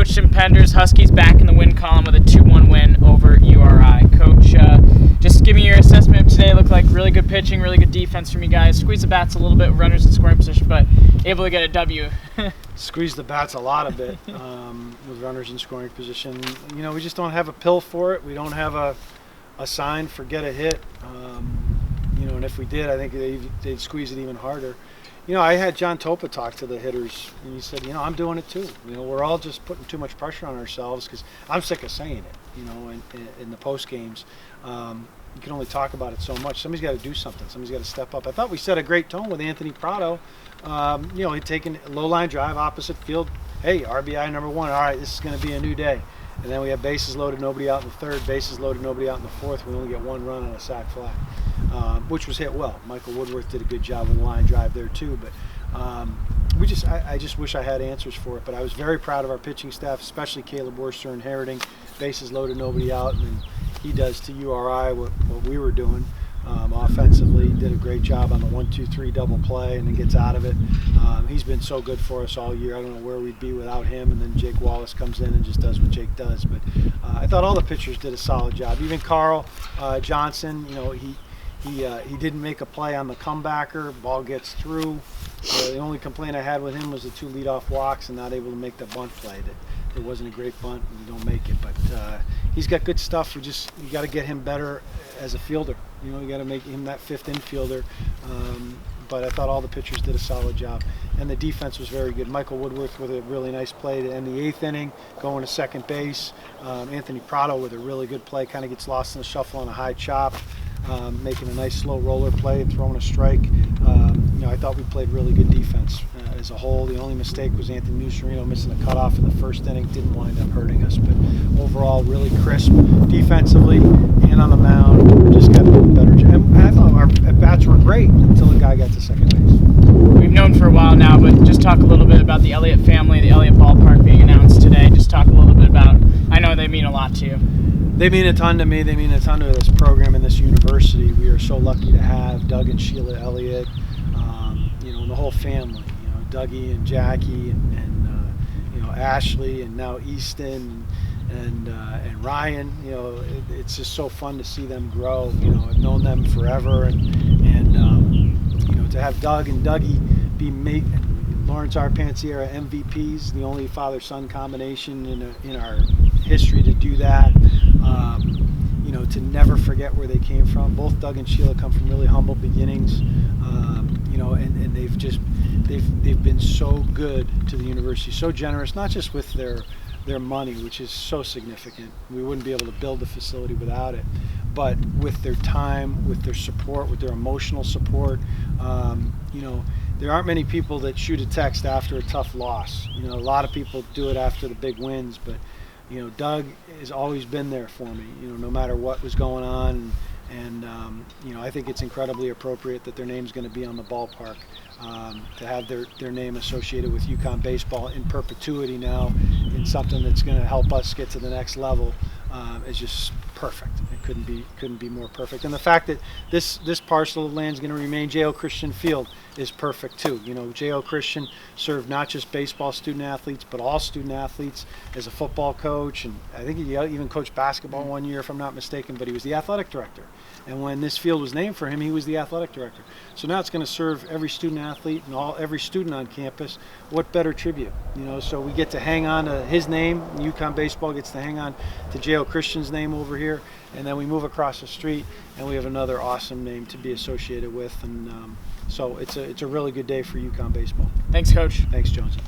Coach Tim Penders, Huskies back in the win column with a 2-1 win over URI. Coach, just give me your assessment of today. Looked like really good pitching, really good defense from you guys. Squeeze the bats a little bit, runners in scoring position, but able to get a W. Squeeze the bats a lot of it with runners in scoring position. You know, we just don't have a pill for it. We don't have a sign for get a hit. You know, and if we did, I think they'd squeeze it even harder. You know, I had John Topa talk to the hitters, and he said, you know, I'm doing it too. You know, we're all just putting too much pressure on ourselves because I'm sick of saying it, you know, in the post games. You can only talk about it so much. Somebody's got to do something. Somebody's got to step up. I thought we set a great tone with Anthony Prado. You know, he'd taken a low line drive, opposite field. Hey, RBI number 1. All right, this is going to be a new day. And then we have bases loaded, nobody out in the third, bases loaded, nobody out in the fourth. We only get 1 run on a sac fly, which was hit well. Michael Woodworth did a good job with the line drive there too. But I just wish I had answers for it. But I was very proud of our pitching staff, especially Caleb Worcester inheriting bases loaded, nobody out, and then he does to URI what we were doing. Offensively, did a great job on the 1-2-3 double play and then gets out of it. He's been so good for us all year. I don't know where we'd be without him. And then Jake Wallace comes in and just does what Jake does. But I thought all the pitchers did a solid job. Even Carl Johnson, you know, he didn't make a play on the comebacker. Ball gets through. The only complaint I had with him was the 2 leadoff walks and not able to make the bunt play. That it wasn't a great bunt and you don't make it. But he's got good stuff. You got to get him better as a fielder. You know, you got to make him that 5th infielder. But I thought all the pitchers did a solid job. And the defense was very good. Michael Woodworth with a really nice play to end the 8th inning, going to second base. Anthony Prado with a really good play, kind of gets lost in the shuffle on a high chop, making a nice slow roller play, throwing a strike. You know, I thought we played really good defense as a whole. The only mistake was Anthony Nucerino missing a cutoff in the 1st inning. Didn't wind up hurting us. But overall, really crisp defensively and on the mound. Just got a little better. And I thought our at-bats were great until the guy got to second base. We've known for a while now, but just talk a little bit about the Elliott family, the Elliott ballpark being announced today. Just talk a little bit about, I know they mean a lot to you. They mean a ton to me. They mean a ton to this program and this university. We are so lucky to have Doug and Sheila Elliott, you know, and the whole family. You know, Dougie and Jackie and you know, Ashley and now Easton and Ryan. You know, it's just so fun to see them grow. You know, I've known them forever, and you know, to have Doug and Dougie be Lawrence Arpentiera MVPs, the only father-son combination in our history to do that. You know, to never forget where they came from. Both Doug and Sheila come from really humble beginnings. You know, and they've been so good to the university, so generous, not just with their money, which is so significant. We wouldn't be able to build the facility without it, but with their time, with their support, with their emotional support. You know, there aren't many people that shoot a text after a tough loss. You know, a lot of people do it after the big wins, but you know, Doug has always been there for me, you know, no matter what was going on. And you know, I think it's incredibly appropriate that their name's going to be on the ballpark. To have their name associated with UConn baseball in perpetuity now in something that's going to help us get to the next level is just perfect. It couldn't be more perfect. And the fact that this parcel of land is going to remain J.O. Christian Field is perfect too. You know, J.O. Christian served not just baseball student athletes, but all student athletes as a football coach, and I think he even coached basketball 1 year, if I'm not mistaken. But he was the athletic director, and when this field was named for him, he was the athletic director. So now it's going to serve every student athlete and every student on campus. What better tribute, you know? So we get to hang on to his name. UConn baseball gets to hang on to J.O. Christian's name over here, and then we move across the street, and we have another awesome name to be associated with. And so it's a really good day for UConn baseball. Thanks, Coach. Thanks, Jonesy.